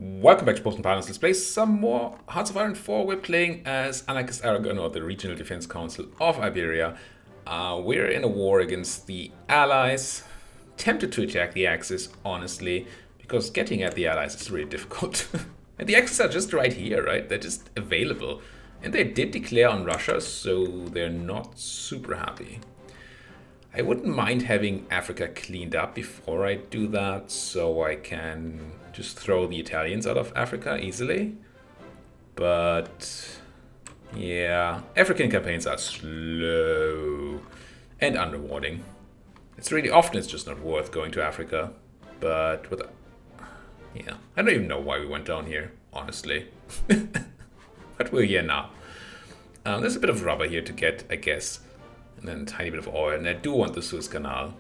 Welcome back to Post and Partners. Let's play some more Hearts of Iron 4. We're playing as Anarchist Aragon, or the Regional Defense Council of Iberia. We're in a war against the Allies. Tempted to attack the Axis, honestly, because getting at the Allies is really difficult. And the Axis are just right here, right? They're just available. And they did declare on Russia, so they're not super happy. I wouldn't mind having Africa cleaned up before I do that, so I can just throw the Italians out of Africa easily. But yeah, African campaigns are slow and underrewarding. It's really often it's just not worth going to Africa. But with yeah, I don't even know why we went down here, honestly. But we're here now. There's a bit of rubber here to get, I guess. And then a tiny bit of oil, and I do want the Suez Canal.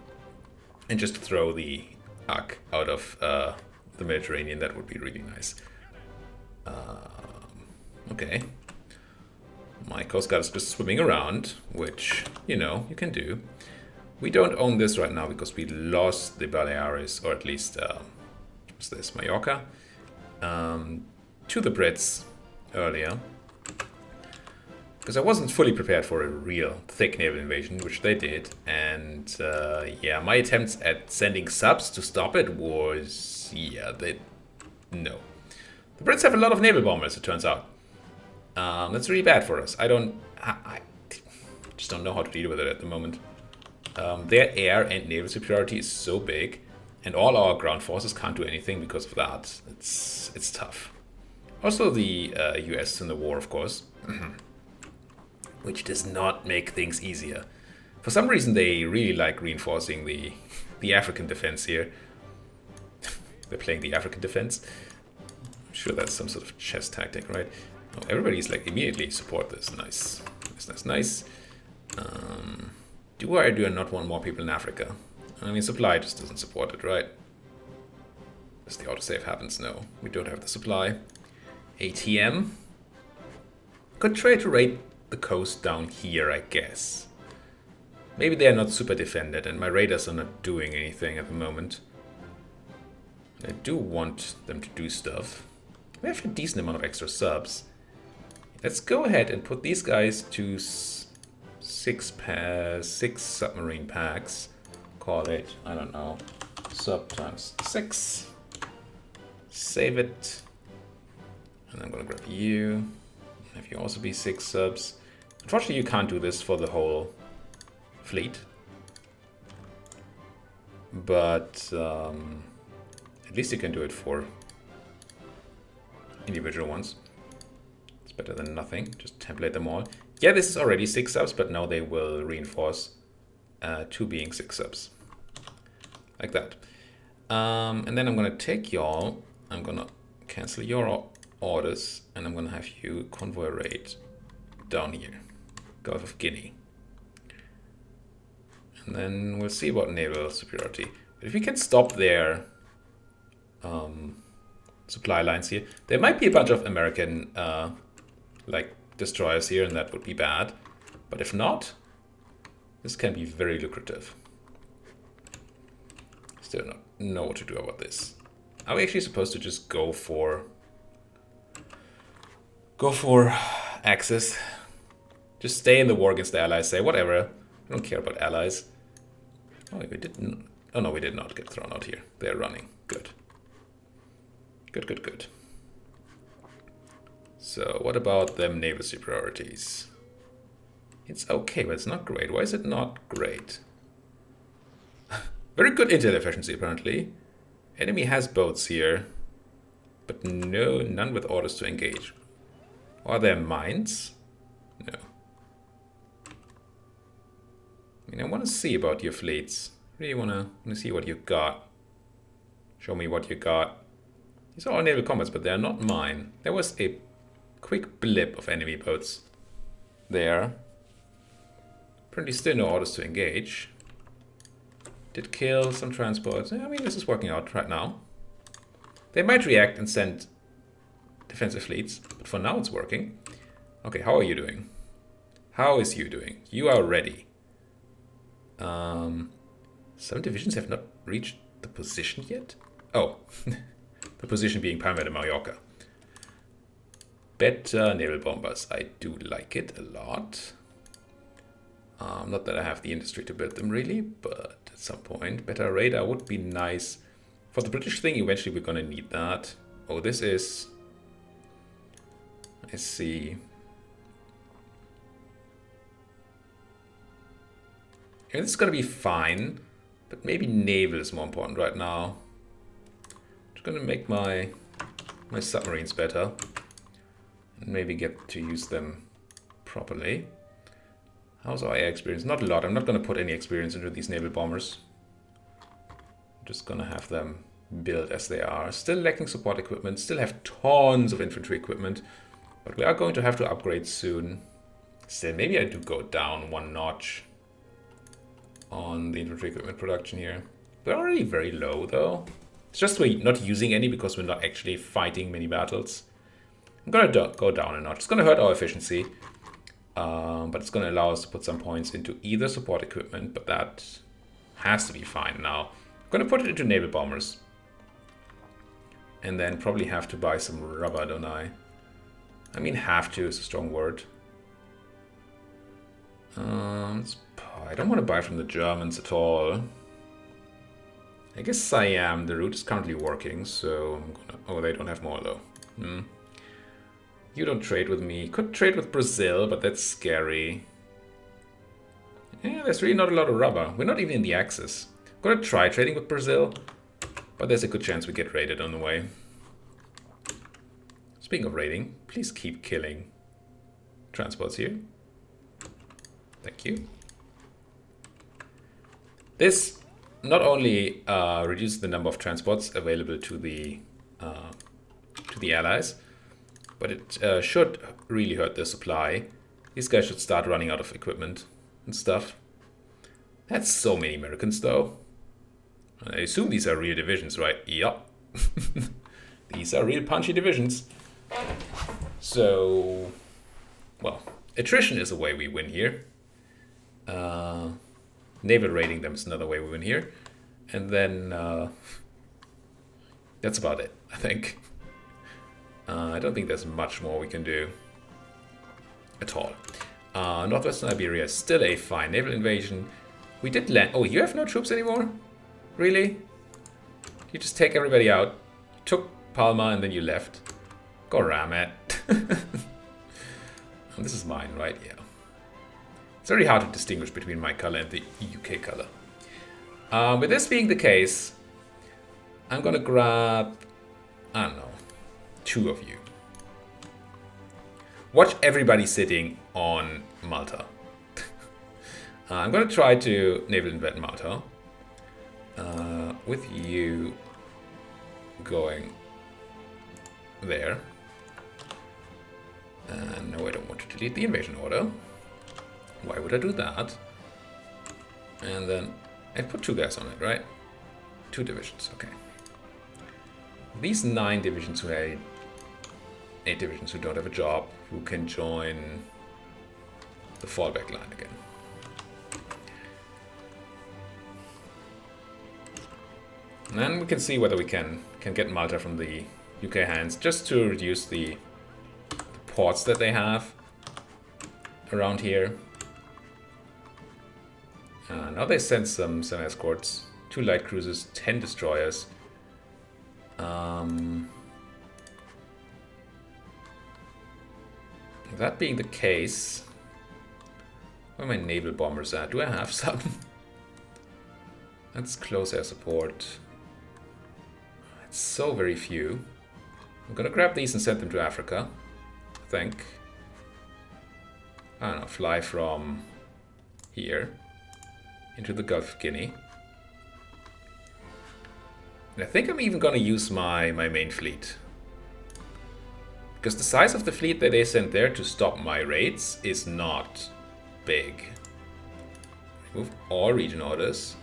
And just throw the Ark out of the Mediterranean, that would be really nice. Okay. My Coast Guard is just swimming around, which, you know, you can do. We don't own this right now because we lost the Baleares, or at least, what's this, Mallorca, to the Brits earlier. Because I wasn't fully prepared for a real thick naval invasion, which they did. And yeah, my attempts at sending subs to stop it was, yeah, no. The Brits have a lot of naval bombers, it turns out. That's really bad for us. I just don't know how to deal with it at the moment. Their air and naval superiority is so big, and all our ground forces can't do anything because of that. It's tough. Also, the US is in the war, of course. Which does not make things easier. For some reason, they really like reinforcing the African defense here. They're playing the African defense. I'm sure that's some sort of chess tactic, right? Oh, everybody's like immediately support this. Nice. Nice. Do I not want more people in Africa? I mean, supply just doesn't support it, right? Does the autosave happens? No, we don't have the supply. ATM. Could try to raid the coast down here, I guess. Maybe they're not super defended and my radars are not doing anything at the moment. I do want them to do stuff. We have a decent amount of extra subs. Let's go ahead and put these guys to six submarine packs. Call it, I don't know, sub times 6. Save it. And I'm gonna grab you. Have you also be 6 subs. Unfortunately, you can't do this for the whole fleet. But at least you can do it for individual ones. It's better than nothing. Just template them all. Yeah, this is already 6 subs, but now they will reinforce to being 6 subs. Like that. And then I'm going to take y'all. I'm going to cancel your orders, and I'm going to have you convoy raid down here. Gulf of Guinea. And then we'll see about naval superiority. But if we can stop their supply lines here, there might be a bunch of American like destroyers here, and that would be bad. But if not, this can be very lucrative. Still not know what to do about this. Are we actually supposed to just go for Axis? Just stay in the war against the Allies, say whatever. I don't care about Allies. Oh, we didn't. Oh no, we did not get thrown out here. They're running. Good. Good. So what about them naval superiorities? It's okay, but it's not great. Why is it not great? Very good intel efficiency, apparently. Enemy has boats here, but none with orders to engage. Are there mines? No. I mean, I want to see about your fleets. Really want to see what you got. Show me what you got. These are all naval combats, but they're not mine. There was a quick blip of enemy boats there. Apparently still no orders to engage. Did kill some transports. I mean, this is working out right now. They might react and send defensive fleets, but for now it's working. Okay, how are you doing? How is you doing? You are ready. Some divisions have not reached the position yet? Oh, The position being Palma de Mallorca. Better naval bombers. I do like it a lot. Not that I have the industry to build them really, but at some point, better radar would be nice. For the British thing, eventually we're gonna need that. Oh, this is... I see. Yeah, this is gonna be fine, but maybe naval is more important right now. Just gonna make my submarines better. And maybe get to use them properly. How's our air experience? Not a lot. I'm not going to put any experience into these naval bombers. I'm just going to have them built as they are. Still lacking support equipment. Still have tons of infantry equipment. But we are going to have to upgrade soon. Still, maybe I do go down one notch on the infantry equipment production here. We're already very low though. It's just we're not using any because we're not actually fighting many battles. I'm going to go down a notch. It's going to hurt our efficiency. But it's going to allow us to put some points into either support equipment. But that has to be fine now. I'm going to put it into naval bombers. And then probably have to buy some rubber, don't I? I mean, have to is a strong word. I don't want to buy from the Germans at all. I guess Siam, the route is currently working. So I'm going to... Oh, they don't have more though. You don't trade with me. Could trade with Brazil, but that's scary. Yeah, there's really not a lot of rubber. We're not even in the Axis. I'm gonna try trading with Brazil, but there's a good chance we get raided on the way. Speaking of raiding, please keep killing transports here. Thank you. This not only reduces the number of transports available to the Allies, but it should really hurt their supply. These guys should start running out of equipment and stuff. That's so many Americans, though. I assume these are real divisions, right? Yup. These are real punchy divisions. So, well, attrition is a way we win here. Naval raiding them is another way we win here. And then that's about it, I think. I don't think there's much more we can do at all. Northwestern Iberia is still a fine naval invasion. We did land... Oh, you have no troops anymore? Really? You just take everybody out. You took Palma and then you left. Go ram it. This is mine, right? Yeah. It's very hard to distinguish between my color and the UK color. With this being the case, I'm gonna grab... I don't know. 2 of you. Watch everybody sitting on Malta. I'm going to try to naval invade Malta. With you going there. No, I don't want to delete the invasion order. Why would I do that? And then I put 2 guys on it, right? 2 divisions, okay. These 9 divisions who have 8 divisions who don't have a job, who can join the fallback line again. And then we can see whether we can get Malta from the UK hands, just to reduce the ports that they have around here. Now they send some escorts, 2 light cruisers, 10 destroyers. That being the case, where are my naval bombers at? Do I have some? That's close air support. It's so very few. I'm gonna grab these and send them to Africa, I think. I don't know, fly from here into the Gulf of Guinea. And I think I'm even gonna use my main fleet. Because the size of the fleet that they sent there to stop my raids is not big. Remove all region orders.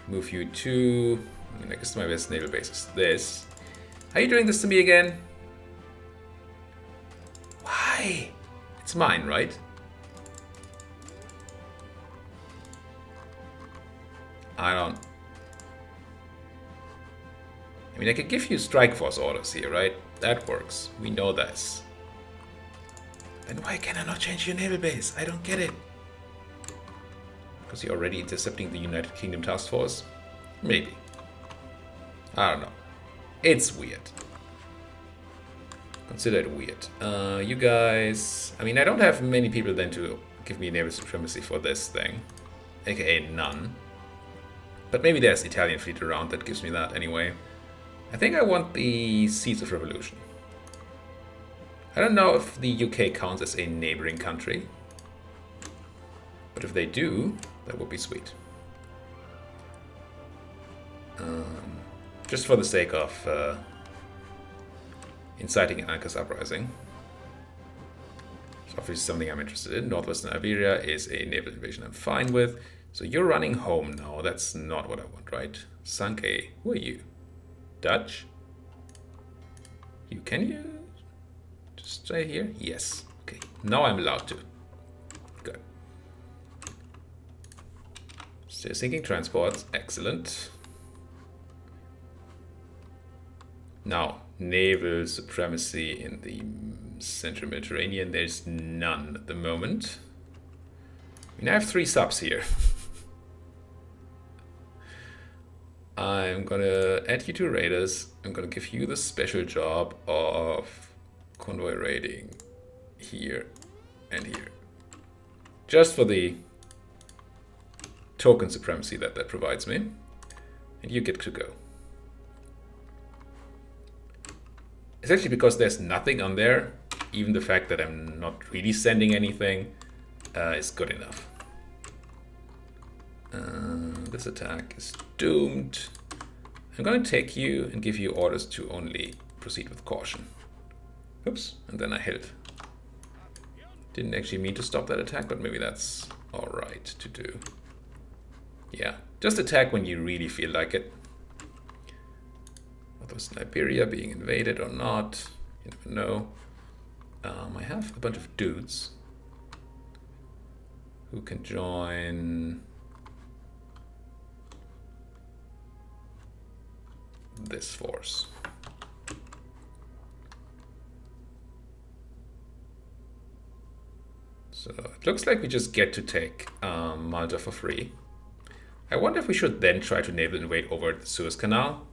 Move you to... I guess my best naval base is this. Are you doing this to me again? Why? It's mine, right? I don't... I mean, I could give you strike force orders here, right? That works. We know this. Then why can I not change your naval base? I don't get it. Because you're already intercepting the United Kingdom task force? Maybe. I don't know. It's weird. Consider it weird. You guys... I mean, I don't have many people then to give me naval supremacy for this thing. AKA none. But maybe there's Italian fleet around that gives me that anyway. I think I want the Seeds of Revolution. I don't know if the UK counts as a neighboring country. But if they do, that would be sweet. Just for the sake of inciting an Anarchist uprising. It's obviously something I'm interested in. Northwestern Iberia is a naval invasion I'm fine with. So you're running home now. That's not what I want, right? Sanke, who are you? Dutch? Can you just stay here? Yes. Okay. Now I'm allowed to. Good. Still sinking transports. Excellent. Now, naval supremacy in the Central Mediterranean. There's none at the moment. I mean, I have 3 subs here. I'm gonna add you to raiders. I'm gonna give you the special job of convoy raiding here and here. Just for the token supremacy that provides me. And you get to go. It's actually because there's nothing on there. Even the fact that I'm not really sending anything is good enough. This attack is doomed. I'm gonna take you and give you orders to only proceed with caution. Oops, and then I hit. Didn't actually mean to stop that attack, but maybe that's alright to do. Yeah, just attack when you really feel like it. Northwestern Iberia being invaded or not, you never know. I have a bunch of dudes who can join this force. So it looks like we just get to take Malta for free. I wonder if we should then try to naval invade over the Suez Canal.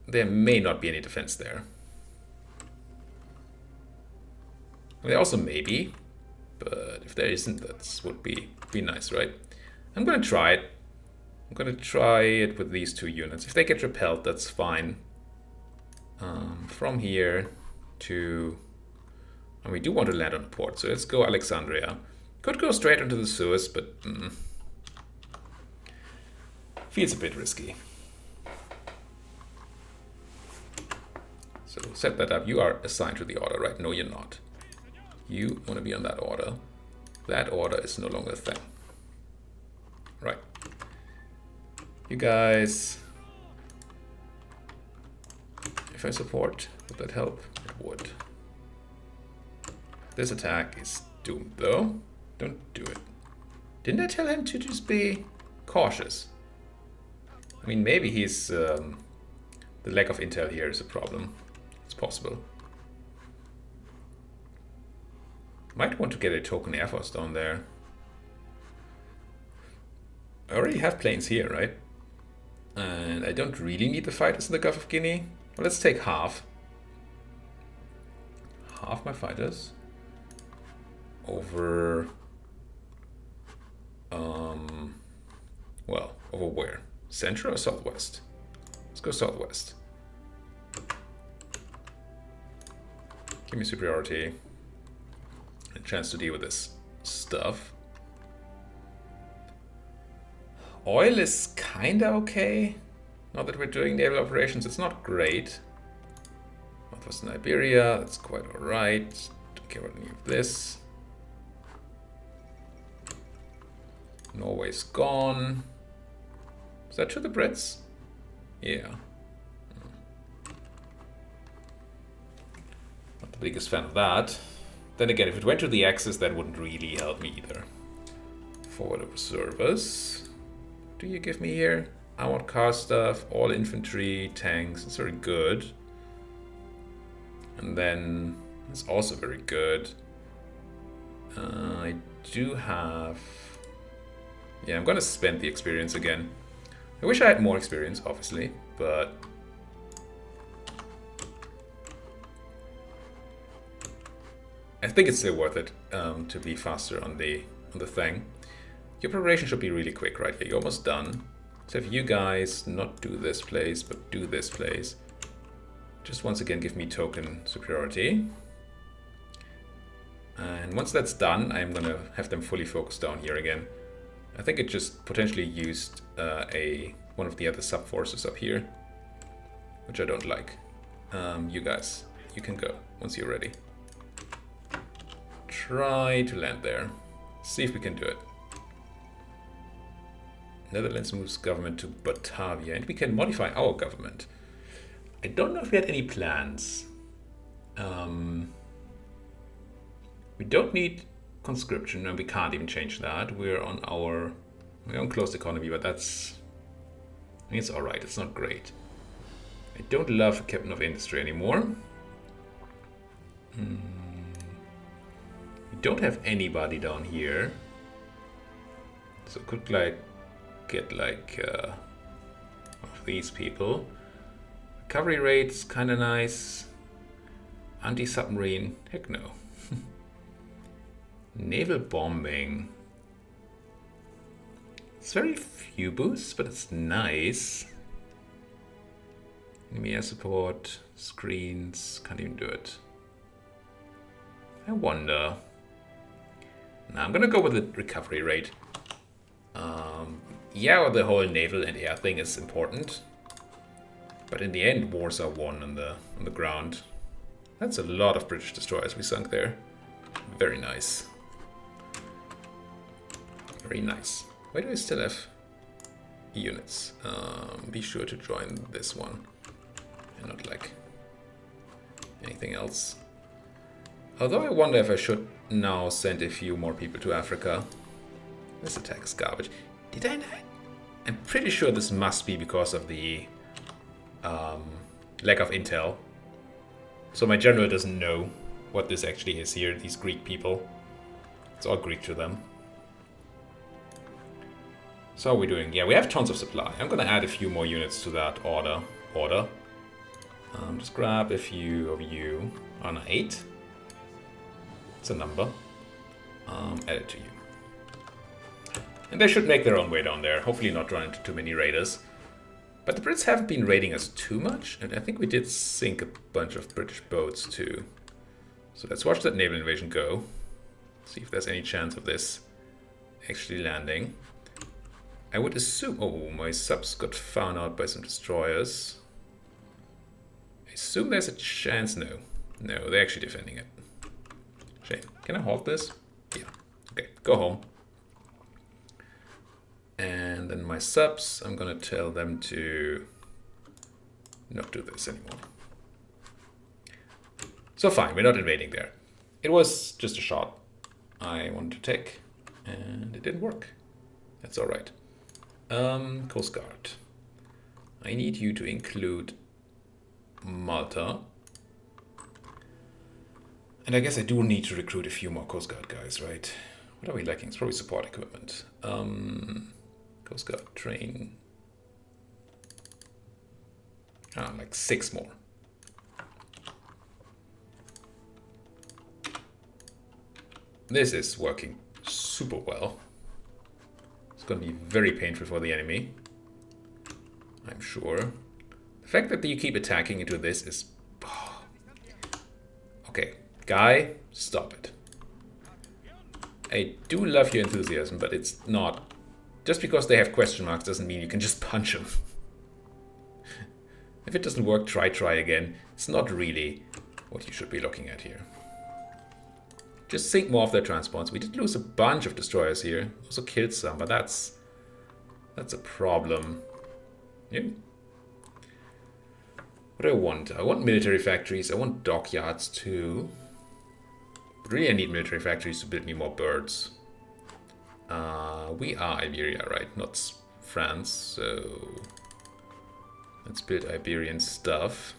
There may not be any defense there. There also may be, but if there isn't, that would be nice, right? I'm gonna try it. I'm gonna try it with these 2 units. If they get repelled, that's fine. From here to... And we do want to land on a port, so let's go Alexandria. Could go straight into the Suez, but feels a bit risky. So set that up. You are assigned to the order, right? No, you're not. You want to be on that order. That order is no longer a thing. Right. You guys... If I support, would that help? It would. This attack is doomed, though. Don't do it. Didn't I tell him to just be cautious? I mean, maybe he's... the lack of intel here is a problem. It's possible. Might want to get a token Air Force down there. I already have planes here, right? And I don't really need the fighters in the Gulf of Guinea. Well, let's take half. Half my fighters. Over... well, over where? Central or Southwest? Let's go Southwest. Give me superiority. A chance to deal with this stuff. Oil is kinda okay. Now that we're doing naval operations, it's not great. Northwestern Iberia, that's quite alright. Don't care about any of this. Norway's gone. Is that to the Brits? Yeah. Not the biggest fan of that. Then again, if it went to the Axis, that wouldn't really help me either. Forward observers. What do you give me here? I want car stuff, all infantry, tanks. It's very good. And then it's also very good. I do have... Yeah, I'm gonna spend the experience again. I wish I had more experience, obviously, but... I think it's still worth it to be faster on the thing. Your preparation should be really quick, right? Yeah, you're almost done. So if you guys not do this place, but do this place, just once again give me token superiority. And once that's done, I'm gonna have them fully focused down here again. I think it just potentially used one of the other sub forces up here, which I don't like. You guys, you can go once you're ready. Try to land there. See if we can do it. Netherlands moves government to Batavia, and we can modify our government. I don't know if we had any plans. We don't need conscription, and we can't even change that. We're on closed economy, but that's... I mean, it's alright, it's not great. I don't love Captain of Industry anymore. We don't have anybody down here. So could get of these people. Recovery rate's kinda nice. Anti-submarine, heck no. Naval bombing. It's very few boosts, but it's nice. Enemy air support, screens, can't even do it. I wonder. Now I'm gonna go with the recovery rate. Yeah, the whole naval and air thing is important, but in the end, wars are won on the ground. That's a lot of British destroyers we sunk there. Very nice. Very nice. Why do I still have units? Be sure to join this one, and not like anything else. Although I wonder if I should now send a few more people to Africa. This attack is garbage. Did I not? I'm pretty sure this must be because of the lack of intel. So my general doesn't know what this actually is here, these Greek people. It's all Greek to them. So how are we doing? Yeah, we have tons of supply. I'm gonna add a few more units to that order. Just grab a few of you on 8. It's a number. Add it to you. And they should make their own way down there. Hopefully not run into too many raiders. But the Brits haven't been raiding us too much. And I think we did sink a bunch of British boats too. So let's watch that naval invasion go. See if there's any chance of this actually landing. I would assume... Oh, my subs got found out by some destroyers. I assume there's a chance... No. No, they're actually defending it. Shame. Can I halt this? Yeah. Okay, go home. And then my subs, I'm gonna tell them to not do this anymore. So fine, we're not invading there. It was just a shot I wanted to take, and it didn't work. That's all right. Coast Guard. I need you to include Malta. And I guess I do need to recruit a few more Coast Guard guys, right? What are we lacking? It's probably support equipment. Coast Guard train. Like 6 more. This is working super well. It's going to be very painful for the enemy, I'm sure. The fact that you keep attacking into this is... Oh. Okay, guy, stop it. I do love your enthusiasm, but it's not... Just because they have question marks doesn't mean you can just punch them. If it doesn't work, try again. It's not really what you should be looking at here. Just sink more of their transports. We did lose a bunch of destroyers here. Also killed some, but that's a problem. Yeah. What do I want? I want military factories. I want dockyards too. But really I need military factories to build me more birds. We are Iberia, right? Not France, so let's build Iberian stuff.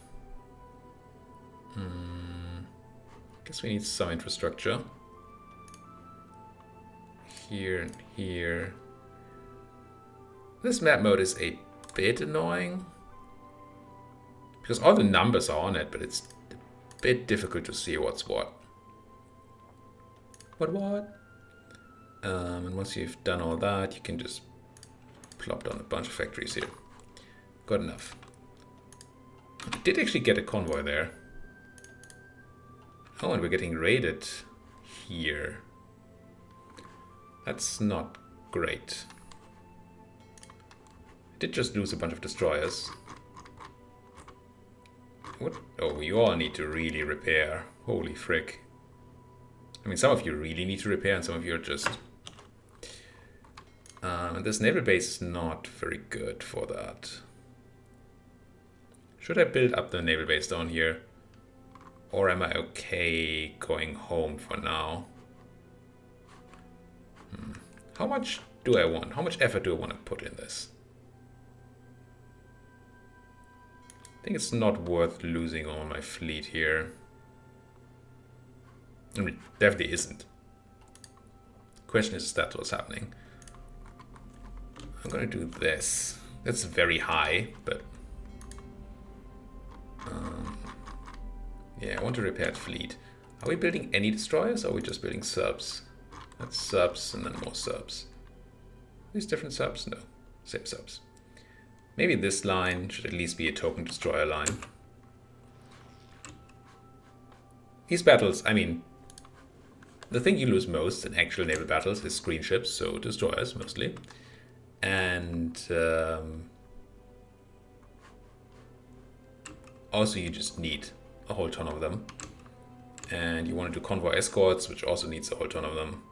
Guess we need some infrastructure. Here and here. This map mode is a bit annoying, because all the numbers are on it, but it's a bit difficult to see what's what. And once you've done all that, you can just plop down a bunch of factories here. Good enough. I did actually get a convoy there. Oh, and we're getting raided here. That's not great. I did just lose a bunch of destroyers. What? Oh, you all need to really repair. Holy frick. I mean, some of you really need to repair, and some of you are just... and this naval base is not very good for that. Should I build up the naval base down here? Or am I okay going home for now? How much do I want? How much effort do I want to put in this? I think it's not worth losing all my fleet here. I mean, it definitely isn't. Question is that's what's happening. I'm gonna do this. That's very high, but yeah, I want to repair the fleet. Are we building any destroyers, or are we just building subs? That's subs and then more subs. These different subs? No, same subs. Maybe this line should at least be a token destroyer line. These battles, I mean, the thing you lose most in actual naval battles is screen ships, so destroyers mostly. And also you just need a whole ton of them. And you want to do convoy escorts, which also needs a whole ton of them.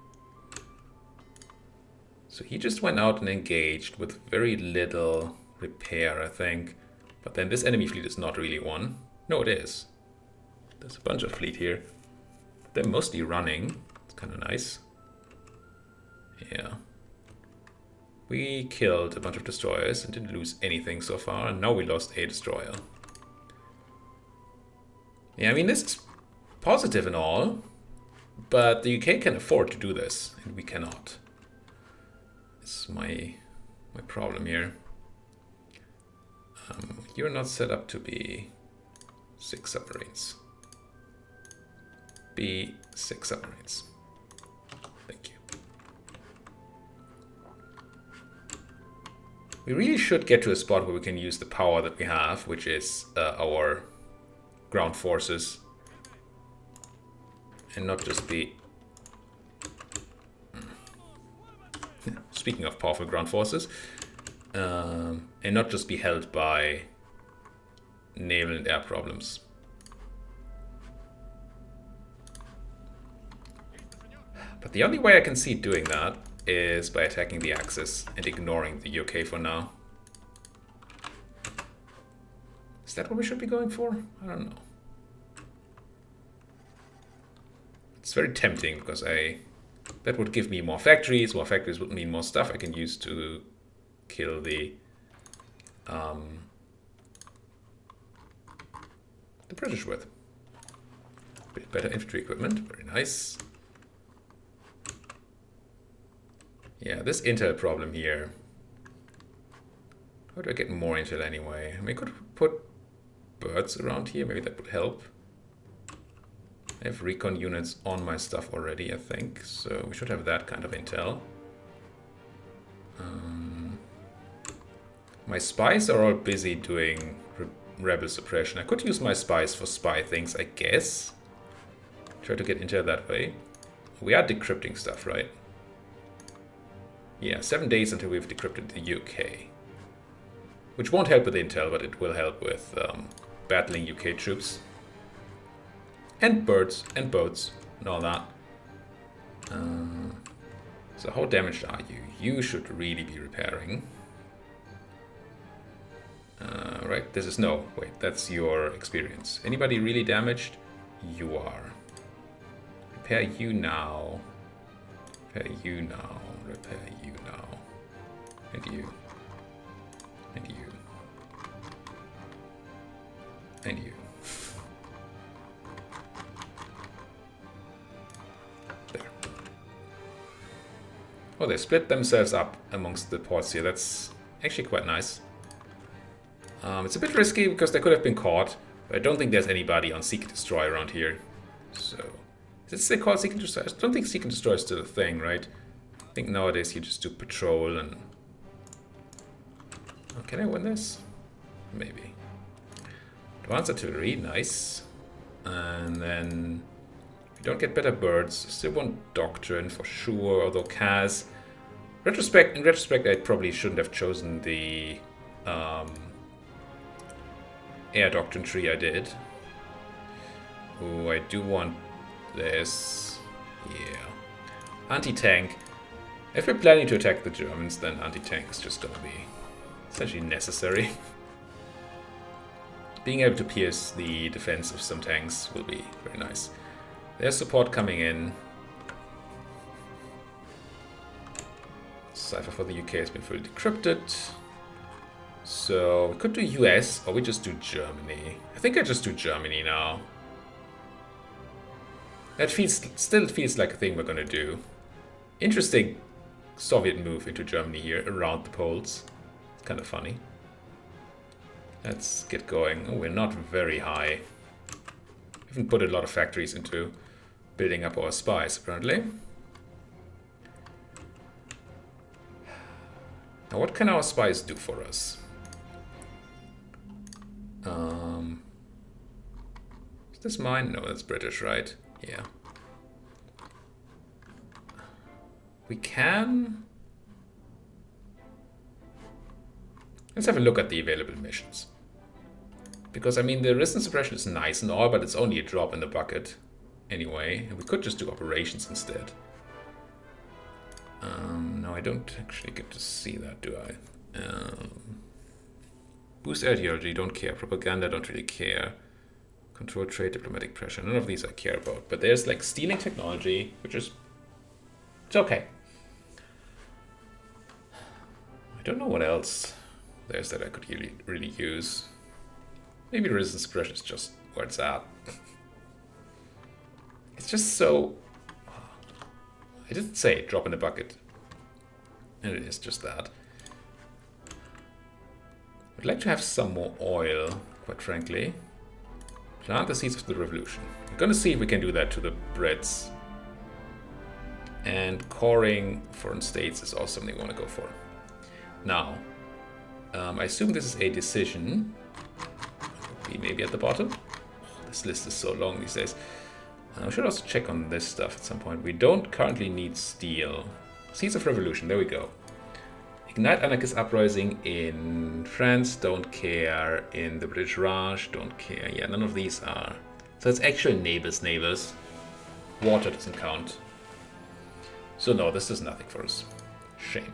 So he just went out and engaged with very little repair, I think. But then this enemy fleet is not really one. No, it is. There's a bunch of fleet here. They're mostly running. It's kind of nice. Yeah. We killed a bunch of destroyers and didn't lose anything so far. And now we lost a destroyer. Yeah, I mean, this is positive and all. But the UK can afford to do this, and we cannot. It's my problem here. You're not set up to be 6 submarines. Be 6 submarines. Thank you. We really should get to a spot where we can use the power that we have, which is our ground forces. And not just be... Speaking of powerful ground forces, and not just be held by naval and air problems. But the only way I can see doing that is by attacking the Axis and ignoring the UK for now. Is that what we should be going for? I don't know. It's very tempting because that would give me more factories. More factories would mean more stuff I can use to kill the British with. Bit better infantry equipment, very nice. Yeah, this intel problem here. How do I get more intel anyway? I mean, I could put birds around here, maybe that would help. I have recon units on my stuff already, I think, so we should have that kind of intel. My spies are all busy doing rebel suppression. I could use my spies for spy things, I guess. Try to get intel that way. We are decrypting stuff, right? Yeah, 7 days until we've decrypted the UK. Which won't help with intel, but it will help with battling UK troops. And birds, and boats, and all that. So how damaged are you? You should really be repairing. Right, this is no. Wait, that's your experience. Anybody really damaged? You are. Repair you now. Repair you now. Repair you now. And you. Oh, they split themselves up amongst the ports here. That's actually quite nice. It's a bit risky because they could have been caught, but I don't think there's anybody on Seek and Destroy around here. So, is it still called Seek and Destroy? I don't think Seek and Destroy is still a thing, right? I think nowadays you just do patrol and... Oh, can I win this? Maybe. Advanced artillery, nice. And then... We don't get better birds. Still want Doctrine for sure, although Kaz... In retrospect, I probably shouldn't have chosen the... Air Doctrine tree I did. Oh, I do want this. Yeah. Anti-tank. If we're planning to attack the Germans, then anti-tank is just gonna be essentially necessary. Being able to pierce the defense of some tanks will be very nice. There's support coming in. Cipher for the UK has been fully decrypted. So we could do US, or we just do Germany. I think I just do Germany now. That still feels like a thing we're gonna do. Interesting Soviet move into Germany here, around the poles. It's kind of funny. Let's get going. Oh, we're not very high. We haven't put a lot of factories into building up our spies, apparently. Now, what can our spies do for us? Is this mine? No, that's British, right? Yeah. We can... Let's have a look at the available missions. Because, I mean, the resistance suppression is nice and all, but it's only a drop in the bucket. Anyway, and we could just do operations instead. No, I don't actually get to see that, do I? Boost ideology, don't care. Propaganda, don't really care. Control trade, diplomatic pressure. None of these I care about. But there's like stealing technology, which is... It's okay. I don't know what else there's that I could really use. Maybe resistance suppression is just where it's at. It's just so... I didn't say drop in the bucket. And it is just that. I'd like to have some more oil, quite frankly. Plant the seeds of the revolution. We're gonna see if we can do that to the Brits. And coring foreign states is also something we want to go for. Now, I assume this is a decision. Be maybe at the bottom. This list is so long these days. I should also check on this stuff at some point. We don't currently need steel. Seeds of Revolution, there we go. Ignite Anarchist Uprising in France, don't care. In the British Raj, don't care. Yeah, none of these are. So it's actual neighbors. Water doesn't count. So no, this is nothing for us. Shame.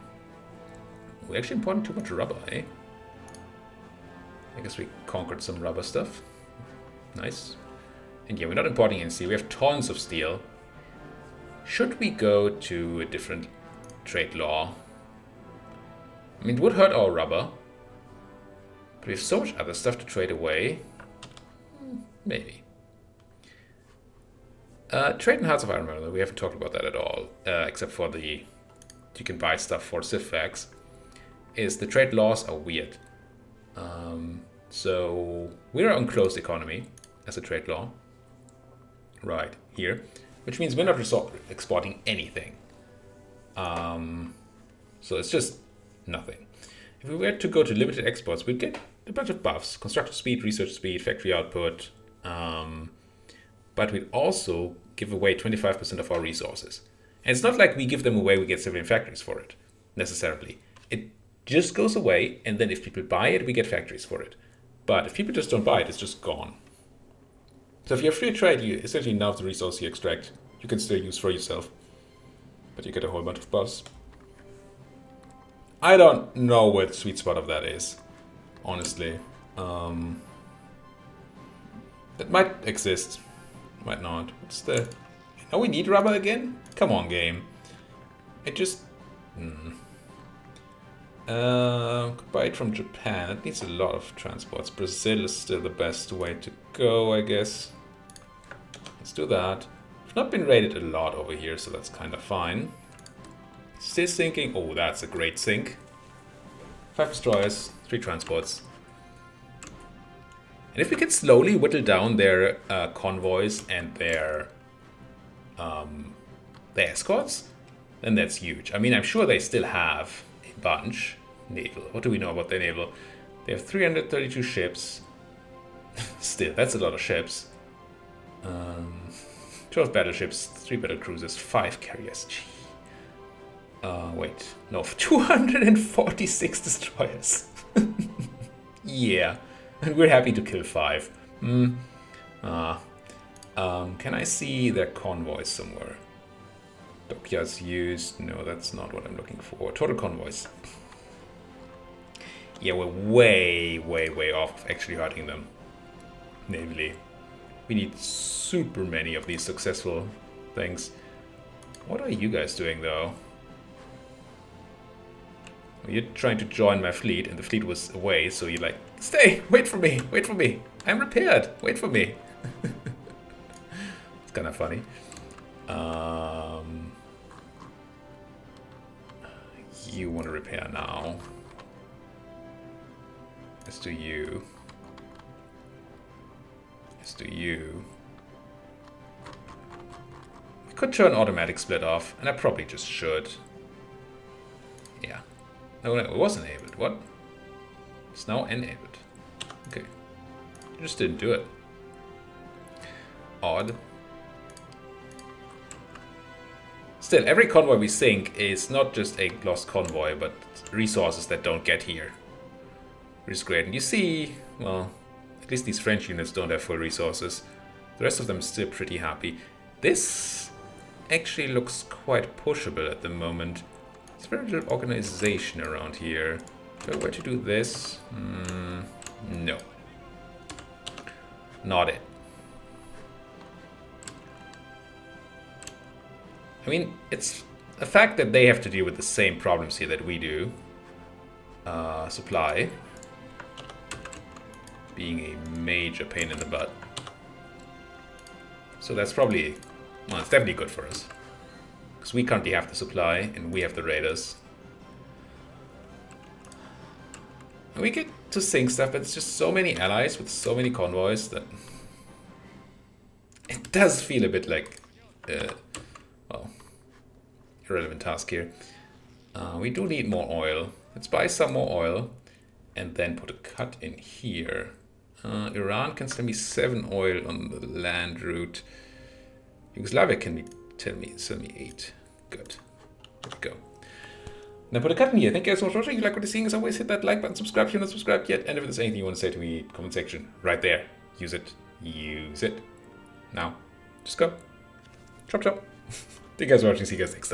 We're actually importing too much rubber, eh? I guess we conquered some rubber stuff. Nice. And yeah, we're not importing any steel. We have tons of steel. Should we go to a different trade law? I mean, it would hurt our rubber. But we have so much other stuff to trade away. Maybe. Trade in Hearts of Iron, we haven't talked about that at all. Except for the... You can buy stuff for civfax. Is the trade laws are weird. So we're on closed economy as a trade law. Right, here. Which means we're not exporting anything. So it's just nothing. If we were to go to limited exports, we'd get a bunch of buffs. Construction speed, research speed, factory output. But we'd also give away 25% of our resources. And it's not like we give them away, we get civilian factories for it, necessarily. It just goes away, and then if people buy it, we get factories for it. But if people just don't buy it, it's just gone. So if you have free trade, you essentially now the resource you extract, you can still use for yourself. But you get a whole bunch of buffs. I don't know where the sweet spot of that is, honestly. It might exist, might not. What's the... Oh, we need rubber again? Come on, game. It just... Could buy it from Japan. It needs a lot of transports. Brazil is still the best way to go, I guess. Let's do that. We've not been raided a lot over here, so that's kind of fine. Still sinking. Oh, that's a great sink. 5 destroyers, 3 transports. And if we can slowly whittle down their convoys and their escorts, then that's huge. I mean, I'm sure they still have a bunch. Naval. What do we know about their naval? They have 332 ships. Still, that's a lot of ships. 12 battleships, 3 battle cruisers, 5 carriers. Gee. Wait, no, 246 destroyers. Yeah, and we're happy to kill 5. Can I see their convoys somewhere? Dockyards used. No, that's not what I'm looking for. Total convoys. Yeah, we're way, way, way off of actually hurting them. Navally. We need super many of these successful things. What are you guys doing, though? You're trying to join my fleet, and the fleet was away, so you're like, stay! Wait for me! Wait for me! I'm repaired! Wait for me! It's kind of funny. You want to repair now. Let's do you. Let's do you. We could turn automatic split off, and I probably just should. Yeah. No, it was enabled. What? It's now enabled. Okay. You just didn't do it. Odd. Still, every convoy we sink is not just a lost convoy, but resources that don't get here. Which is great. And you see, well, at least these French units don't have full resources. The rest of them are still pretty happy. This actually looks quite pushable at the moment. There's very little organization around here. Do I want to do this? No. Not it. I mean, it's a fact that they have to deal with the same problems here that we do. Supply. Being a major pain in the butt. So that's probably, well, it's definitely good for us. Because we currently have the supply, and we have the raiders. And we get to sink stuff, but it's just so many allies with so many convoys that... It does feel a bit like... well, irrelevant task here. We do need more oil. Let's buy some more oil, and then put a cut in here. Iran can send me 7 oil on the land route. Yugoslavia can send me 8. Good. There we go. Now put a cut in here. Thank you guys so much for watching. If you like what you're seeing, as always, hit that like button, subscribe if you're not subscribed yet, and if there's anything you want to say to me, comment section right there. Use it. Use it. Now, just go. Chop chop. Thank you guys for watching. See you guys next time.